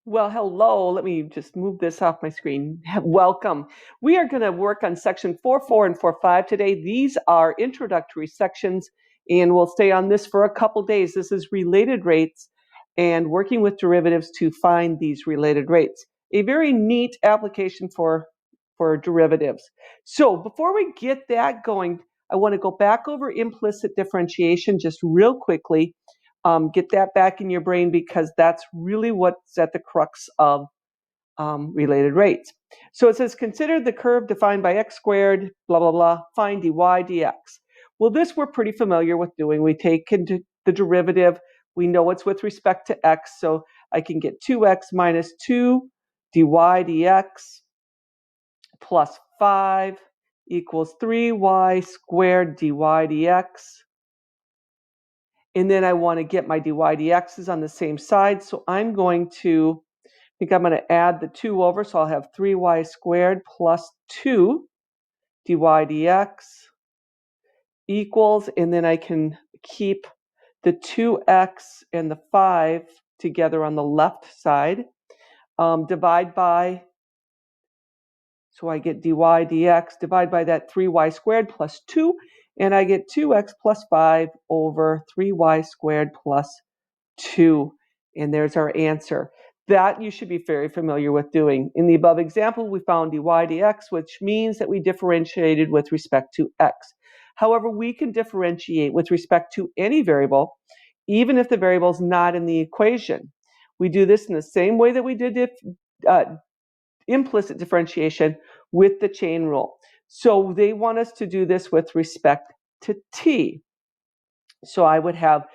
Well, hello. Let me just move this off my screen. Welcome. We are going to work on section 4.4 and 4.5 today. These are introductory sections, and we'll stay on this for a couple days. This is related rates and working with derivatives to find these related rates. A very neat application for derivatives. So before we get that going, I want to go back over implicit differentiation just real quickly. Get that back in your brain because that's really what's at the crux of related rates. So it says, consider the curve defined by x squared, blah, blah, blah, find dy dx. Well, this we're pretty familiar with doing. We take into the derivative. We know it's with respect to x, so I can get 2x minus 2 dy dx plus 5 equals 3y squared dy dx. And then I want to get my dy dx's on the same side. So I'm going to add the 2 over. So I'll have 3y squared plus 2 dy dx equals, and then I can keep the 2x and the 5 together on the left side. Divide by, so I get dy dx, divide by that 3y squared plus 2, and I get 2x plus 5 over 3y squared plus 2. And there's our answer. That you should be very familiar with doing. In the above example, we found dy dx, which means that we differentiated with respect to x. However, we can differentiate with respect to any variable, even if the variable is not in the equation. We do this in the same way that we did implicit differentiation with the chain rule. So they want us to do this with respect to t. So I would have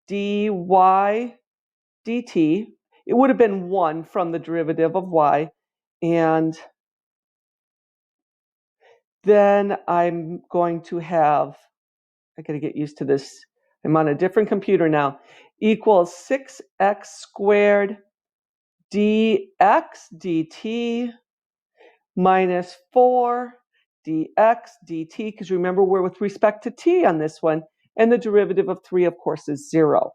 dy dt. It would have been 1 from the derivative of y. And then I'm going to have, I got to get used to this. I'm on a different computer now. Equals 6x squared dx dt minus 4 dx dt, because remember we're with respect to t on this one, and the derivative of 3, of course, is 0.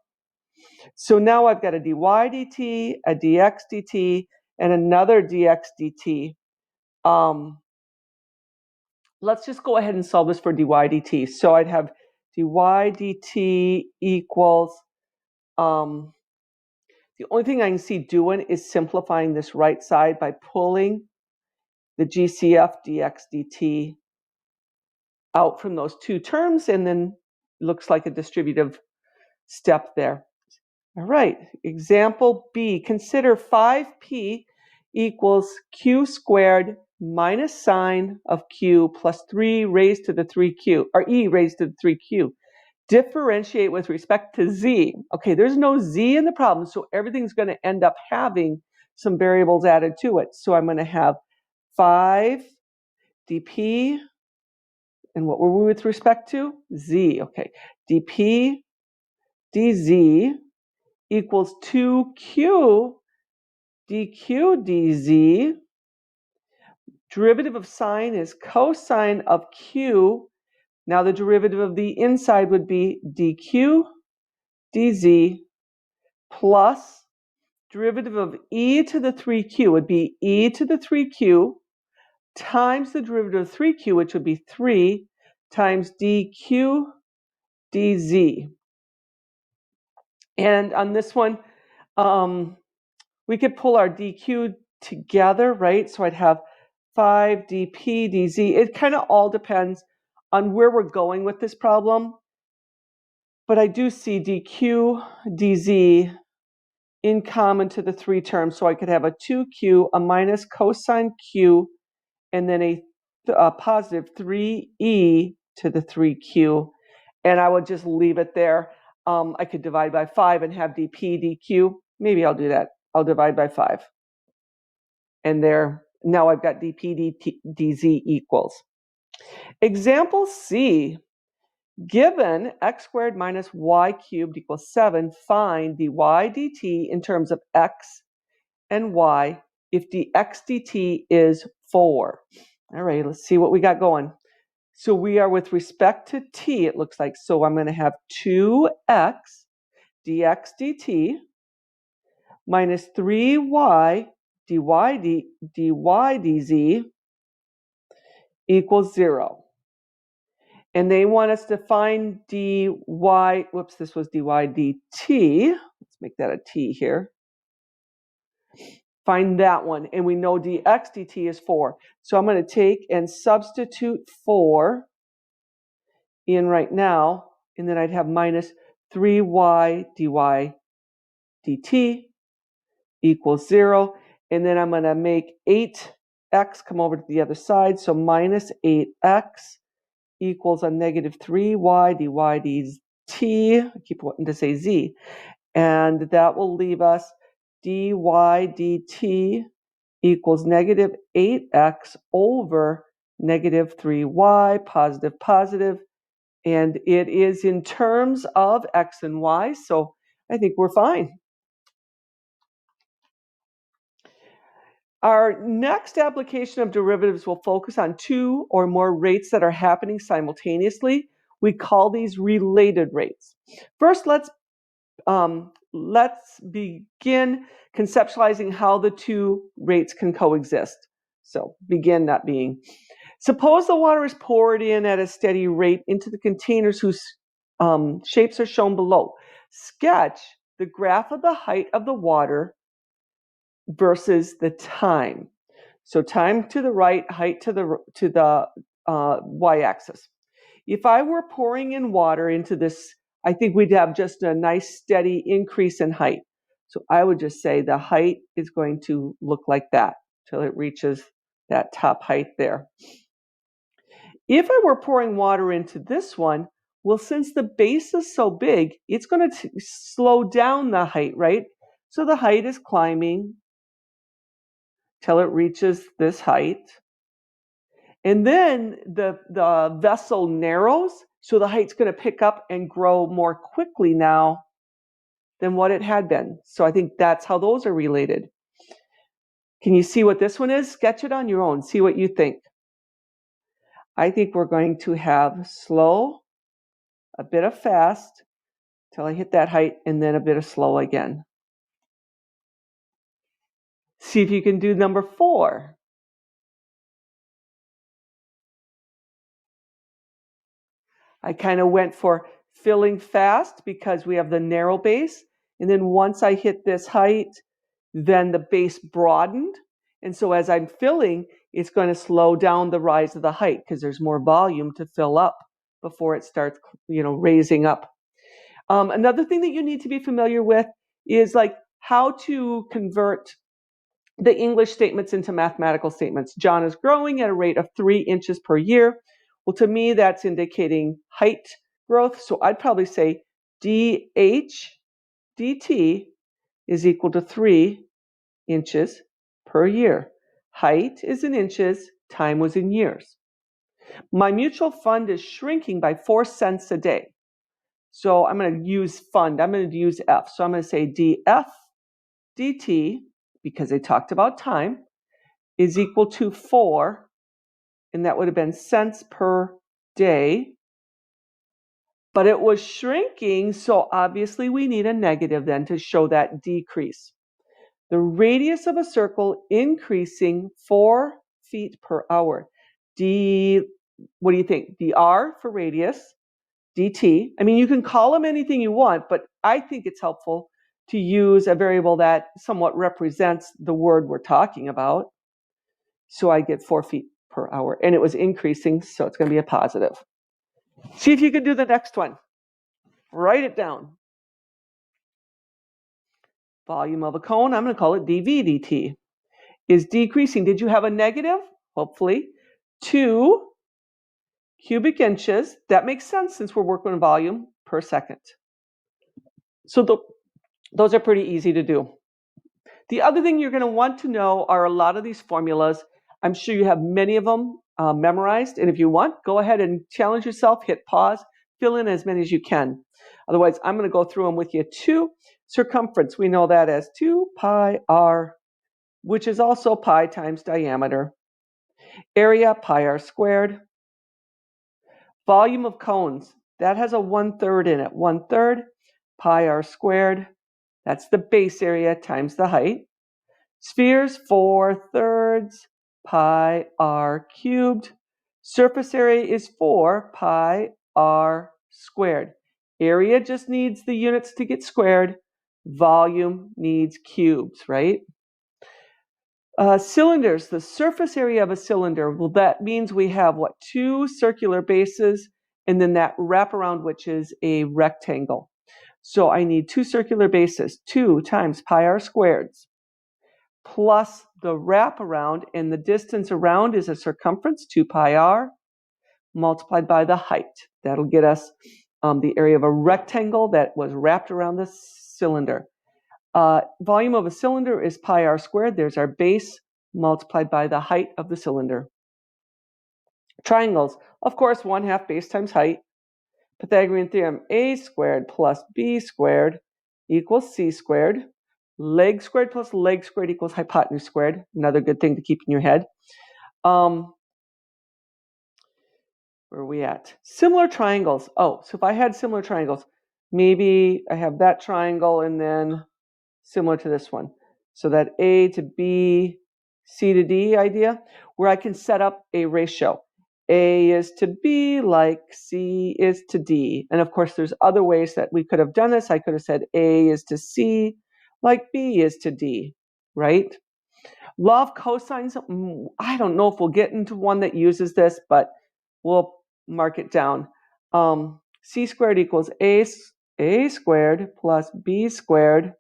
So now I've got a dy dt, a dx dt, and another dx dt. Let's just go ahead and solve this for dy dt. So I'd have dy dt equals, the only thing I can see doing is simplifying this right side by pulling the GCF dx dt out from those two terms, and then looks like a distributive step there. All right, example B. Consider 5p equals q squared minus sine of q plus 3 raised to the 3q, or e raised to the 3q. Differentiate with respect to z. Okay, there's no z in the problem, so everything's going to end up having some variables added to it. So I'm going to have 5 dp, and what were we with respect to? Z. Okay, dp dz equals 2q dq dz. Derivative of sine is cosine of q. Now the derivative of the inside would be dq dz plus derivative of e to the 3q would be e to the 3q times the derivative of 3q, which would be 3 times dq dz. And on this one, we could pull our dq together, right? So I'd have 5 dp dz. It kind of all depends on where we're going with this problem. But I do see dq dz in common to the 3 terms. So I could have a 2q, a minus cosine q, and then a positive 3e to the 3q. And I would just leave it there. I could divide by 5 and have dp dq. Maybe I'll do that. I'll divide by 5. And there, now I've got dp dz equals. Example C. Given x squared minus y cubed equals 7, find dy dt in terms of x and y if dx dt is 4. All right, let's see what we got going. So we are with respect to t, it looks like. So I'm going to have 2x dx dt minus 3y dy dz equals 0. And they want us to find dy, whoops, this was dy dt. Let's make that a t here. Find that one. And we know dx dt is 4. So I'm going to take and substitute 4 in right now. And then I'd have minus 3y dy dt equals 0. And then I'm going to make 8x come over to the other side. So minus 8x equals a negative 3y dy dt. I keep wanting to say z. And that will leave us dy dt equals negative 8x over negative 3y, positive, positive. And it is in terms of x and y, so I think we're fine. Our next application of derivatives will focus on two or more rates that are happening simultaneously. We call these related rates. First, let's begin conceptualizing how the two rates can coexist. So begin, not being. Suppose the water is poured in at a steady rate into the containers whose shapes are shown below. Sketch the graph of the height of the water versus the time. So time to the right, height to the y-axis. If I were pouring in water into this, I think we'd have just a nice steady increase in height. So I would just say the height is going to look like that till it reaches that top height there. If I were pouring water into this one, well, since the base is so big, it's going to slow down the height, right? So the height is climbing till it reaches this height. And then the vessel narrows, so the height's going to pick up and grow more quickly now than what it had been. So I think that's how those are related. Can you see what this one is? Sketch it on your own. See what you think. I think we're going to have slow, a bit of fast, till I hit that height, and then a bit of slow again. See if you can do number 4. I kind of went for filling fast because we have the narrow base. And then once I hit this height, then the base broadened. And so as I'm filling, it's going to slow down the rise of the height because there's more volume to fill up before it starts, raising up. Another thing that you need to be familiar with is like how to convert the English statements into mathematical statements. John is growing at a rate of 3 inches per year. Well, to me, that's indicating height growth. So I'd probably say dh dt is equal to 3 inches per year. Height is in inches, time was in years. My mutual fund is shrinking by 4 cents a day. So I'm going to use fund. I'm going to use F. So I'm going to say df dt, because they talked about time, is equal to 4, and that would have been cents per day. But it was shrinking, so obviously we need a negative then to show that decrease. The radius of a circle increasing 4 feet per hour. What do you think? dr for radius, dt. I mean, you can call them anything you want, but I think it's helpful to use a variable that somewhat represents the word we're talking about. So I get 4 feet per hour, and it was increasing, so it's going to be a positive. See if you can do the next one. Write it down. Volume of a cone, I'm going to call it dv dt, is decreasing. Did you have a negative? Hopefully. 2 cubic inches. That makes sense since we're working on volume per second. So those are pretty easy to do. The other thing you're going to want to know are a lot of these formulas. I'm sure you have many of them memorized. And if you want, go ahead and challenge yourself, hit pause, fill in as many as you can. Otherwise, I'm going to go through them with you too. Circumference, we know that as 2 pi r, which is also pi times diameter. Area, pi r squared. Volume of cones, that has a 1/3 in it. 1/3 pi r squared. That's the base area times the height. Spheres, 4/3 pi r cubed. Surface area is 4 pi r squared. Area just needs the units to get squared. Volume needs cubes, right? Cylinders, the surface area of a cylinder, well, that means we have, what, 2 circular bases, and then that wraparound, which is a rectangle. So I need 2 circular bases, 2 times pi r squared, plus the wraparound, and the distance around is a circumference, 2 pi r, multiplied by the height. That'll get us the area of a rectangle that was wrapped around the cylinder. Volume of a cylinder is pi r squared. There's our base multiplied by the height of the cylinder. Triangles, of course, 1/2 base times height. Pythagorean theorem, a squared plus b squared equals c squared. Leg squared plus leg squared equals hypotenuse squared. Another good thing to keep in your head. Where are we at? Similar triangles. Oh, so if I had similar triangles, maybe I have that triangle and then similar to this one. So that A to B, C to D idea, where I can set up a ratio. A is to B like C is to D. And of course, there's other ways that we could have done this. I could have said A is to C like B is to D, right? Law of cosines, I don't know if we'll get into one that uses this, but we'll mark it down. C squared equals A squared plus B squared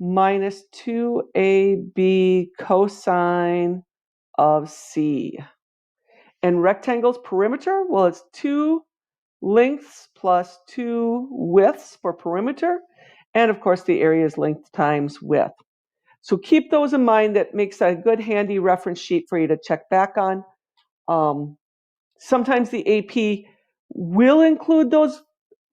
minus 2ab cosine of C. And rectangles perimeter, well, it's 2 lengths plus 2 widths for perimeter. And of course, the area is length times width. So keep those in mind. That makes a good handy reference sheet for you to check back on. Sometimes the AP will include those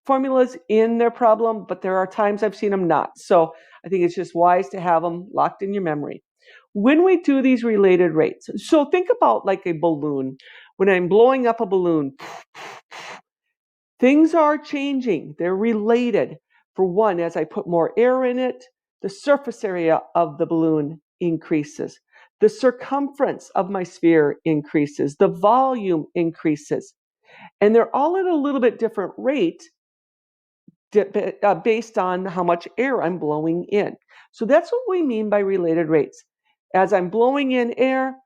formulas in their problem, but there are times I've seen them not. So I think it's just wise to have them locked in your memory. When we do these related rates, so think about like a balloon. When I'm blowing up a balloon, things are changing. They're related. For one, as I put more air in it, the surface area of the balloon increases. The circumference of my sphere increases. The volume increases. And they're all at a little bit different rate based on how much air I'm blowing in. So that's what we mean by related rates. As I'm blowing in air,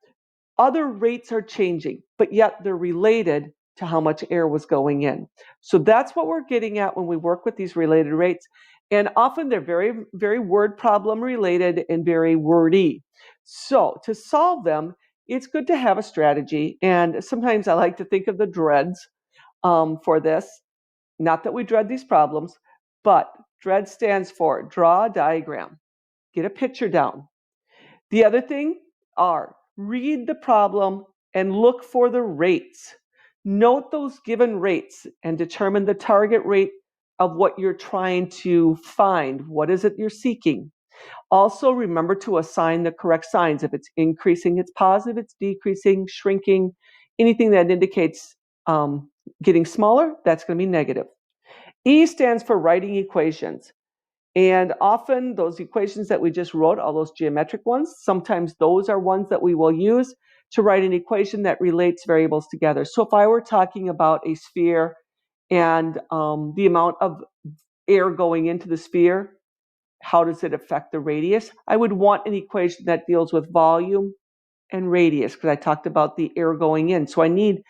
other rates are changing, but yet they're related to how much air was going in. So that's what we're getting at when we work with these related rates. And often they're very, very word problem related and very wordy. So to solve them, it's good to have a strategy. And sometimes I like to think of the dreads for this. Not that we dread these problems, but DREAD stands for draw a diagram, get a picture down. The other thing are read the problem and look for the rates. Note those given rates and determine the target rate of what you're trying to find. What is it you're seeking? Also, remember to assign the correct signs. If it's increasing, it's positive. It's decreasing, shrinking, anything that indicates getting smaller, that's going to be negative. E stands for writing equations. And often those equations that we just wrote, all those geometric ones, sometimes those are ones that we will use to write an equation that relates variables together. So if I were talking about a sphere and the amount of air going into the sphere, how does it affect the radius? I would want an equation that deals with volume and radius because I talked about the air going in. So I need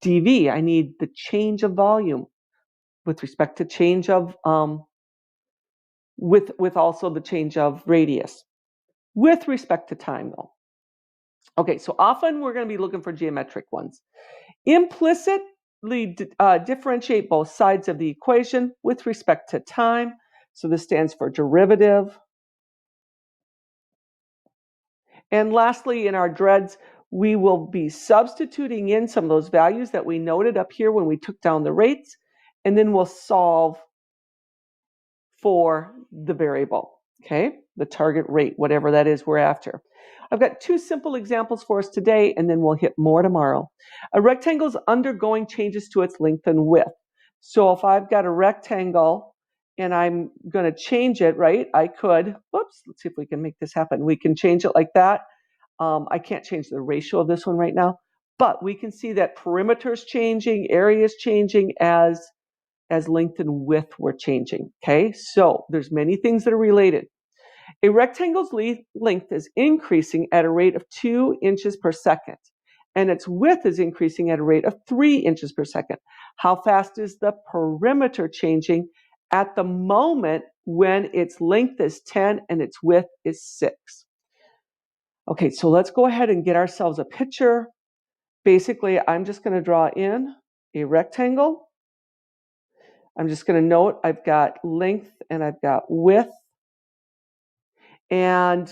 dV, I need the change of volume with respect to change of with also the change of radius with respect to time though. Okay, so often we're going to be looking for geometric ones. Implicitly differentiate both sides of the equation with respect to time. So this stands for derivative. And lastly, in our dreads, we will be substituting in some of those values that we noted up here when we took down the rates, and then we'll solve for the variable, okay? The target rate, whatever that is we're after. I've got 2 simple examples for us today, and then we'll hit more tomorrow. A rectangle is undergoing changes to its length and width. So if I've got a rectangle and I'm going to change it, right? I could, whoops, let's see if we can make this happen. We can change it like that. I can't change the ratio of this one right now, but we can see that perimeter's changing, area's changing as length and width were changing, okay? So there's many things that are related. A rectangle's length is increasing at a rate of 2 inches per second, and its width is increasing at a rate of 3 inches per second. How fast is the perimeter changing at the moment when its length is 10 and its width is 6? Okay, so let's go ahead and get ourselves a picture. Basically, I'm just going to draw in a rectangle. I'm just going to note I've got length and I've got width. And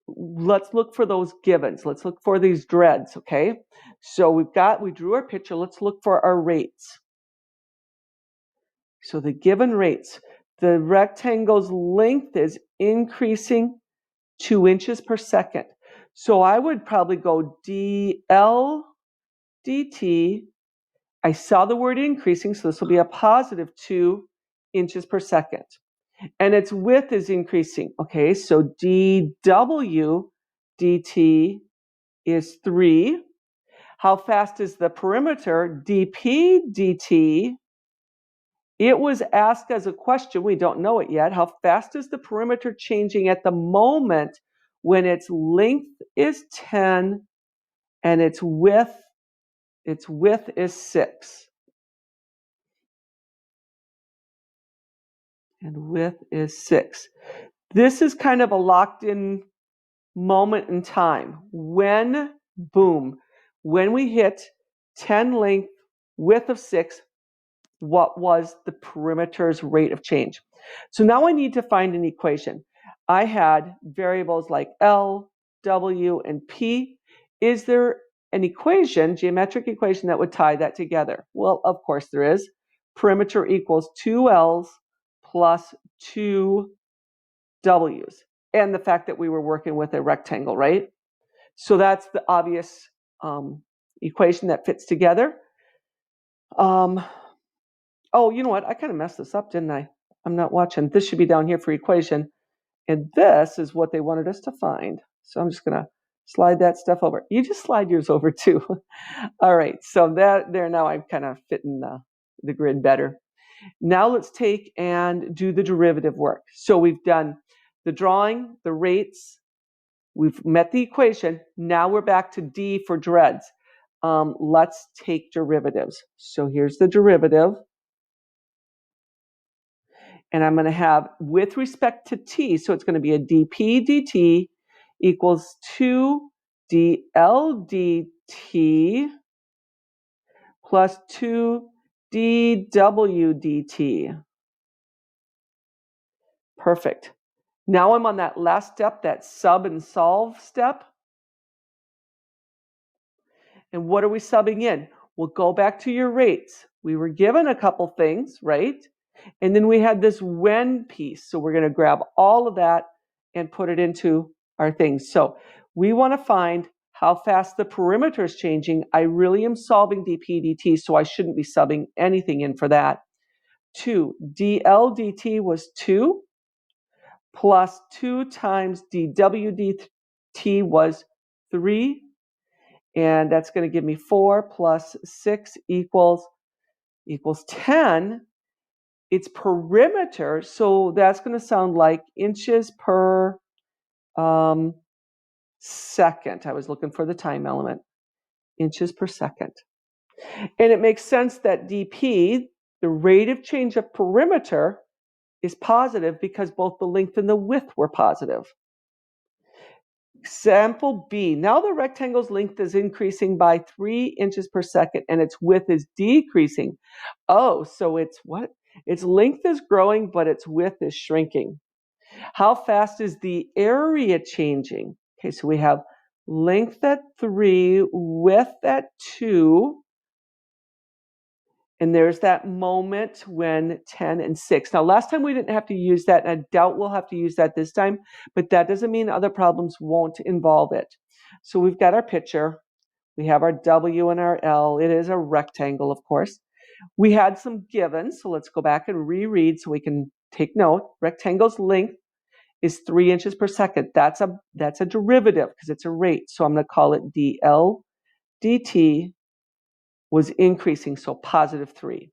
let's look for those givens. Let's look for these dreads, okay? So we drew our picture. Let's look for our rates. So the given rates, the rectangle's length is increasing 2 inches per second. So I would probably go dl dt. I saw the word increasing, so this will be a positive 2 inches per second. And its width is increasing. Okay, so dw dt is 3. How fast is the perimeter? dp dt. It was asked as a question. We don't know it yet. How fast is the perimeter changing at the moment when its length is 10 and its width is 6? And width is 6. This is kind of a locked in moment in time. When, boom, when we hit 10 length, width of 6, what was the perimeter's rate of change? So now I need to find an equation. I had variables like L, W, and P. Is there an equation, geometric equation, that would tie that together? Well, of course there is. Perimeter equals 2 L's plus 2 W's. And the fact that we were working with a rectangle, right? So that's the obvious equation that fits together. Oh, you know what? I kind of messed this up, didn't I? I'm not watching. This should be down here for equation. And this is what they wanted us to find. So I'm just going to slide that stuff over. You just slide yours over too. All right. So that there now I'm kind of fitting the grid better. Now let's take and do the derivative work. So we've done the drawing, the rates. We've met the equation. Now we're back to D for dreads. Let's take derivatives. So here's the derivative. And I'm going to have, with respect to t, so it's going to be a dp dt equals 2 dl dt plus 2 dw dt. Perfect. Now I'm on that last step, that sub and solve step. And what are we subbing in? We'll go back to your rates. We were given a couple things, right? And then we had this when piece. So we're going to grab all of that and put it into our things. So we want to find how fast the perimeter is changing. I really am solving dp dt, so I shouldn't be subbing anything in for that. 2, dl dt was 2, plus 2 times dw dt was 3, and that's going to give me 4 plus 6 equals 10. It's perimeter, so that's going to sound like inches per second. I was looking for the time element. Inches per second. And it makes sense that dp, the rate of change of perimeter, is positive because both the length and the width were positive. Example B. Now the rectangle's length is increasing by 3 inches per second and its width is decreasing. Oh, so it's what? Its length is growing, but its width is shrinking. How fast is the area changing? Okay, so we have length at 3, width at 2. And there's that moment when 10 and 6. Now, last time we didn't have to use that, and I doubt we'll have to use that this time, but that doesn't mean other problems won't involve it. So we've got our picture. We have our W and our L. It is a rectangle, of course. We had some givens, so let's go back and reread so we can take note, rectangle's length is 3 inches per second. That's a derivative because it's a rate. So I'm going to call it dl dt was increasing, so positive 3.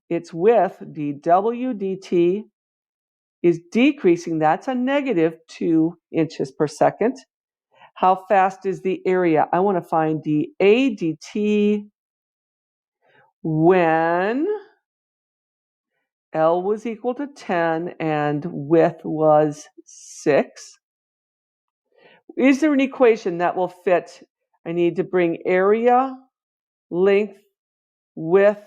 Its width, dw dt, is decreasing. That's a negative 2 inches per second. How fast is the area? I want to find dA dt when L was equal to 10 and width was 6. Is there an equation that will fit? I need to bring area, length, width,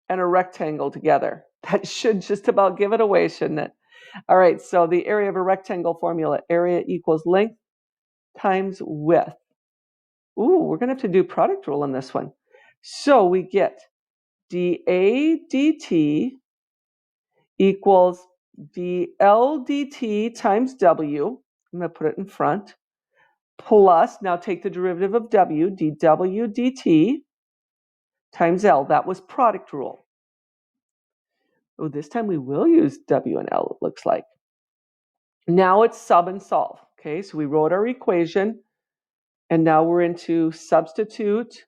and a rectangle together. That should just about give it away, shouldn't it? All right, so the area of a rectangle formula, area equals length times width. Ooh, we're going to have to do product rule on this one. So we get dA dt equals dL dt times W. I'm going to put it in front. Plus, now take the derivative of W, dW dt times L. That was product rule. Oh, this time we will use W and L, it looks like. Now it's sub and solve. Okay, so we wrote our equation, and now we're into substitute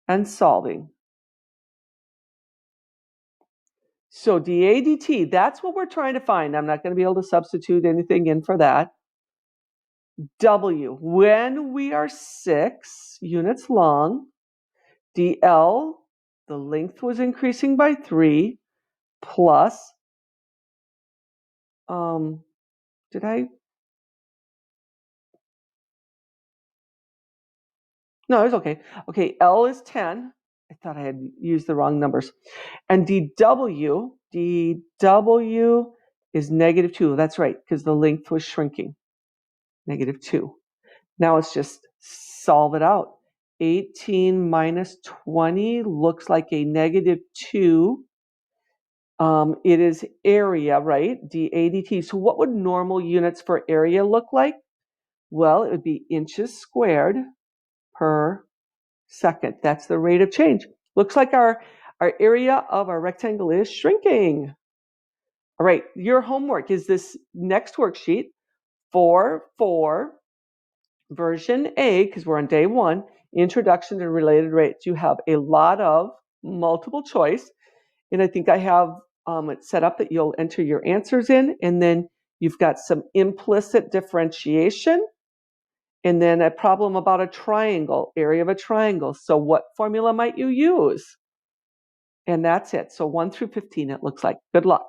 and solving. So dA dt, that's what we're trying to find. I'm not going to be able to substitute anything in for that. W, when we are 6 units long, dL, the length was increasing by 3, plus, did I? No, it's okay. Okay, L is 10. I thought I had used the wrong numbers. And dW is negative 2. That's right, because the length was shrinking. Negative 2. Now it's just solve it out. 18 minus 20 looks like a negative 2. It is area, right? dA dt. So what would normal units for area look like? Well, it would be inches squared per second. That's the rate of change. Looks like our area of our rectangle is shrinking. All right, your homework is this next worksheet for version A, because we're on day 1, introduction to related rates. You have a lot of multiple choice, and I think I have it set up that you'll enter your answers in, and then you've got some implicit differentiation, and then a problem about a triangle, area of a triangle. So what formula might you use? And that's it. So 1 through 15, it looks like. Good luck.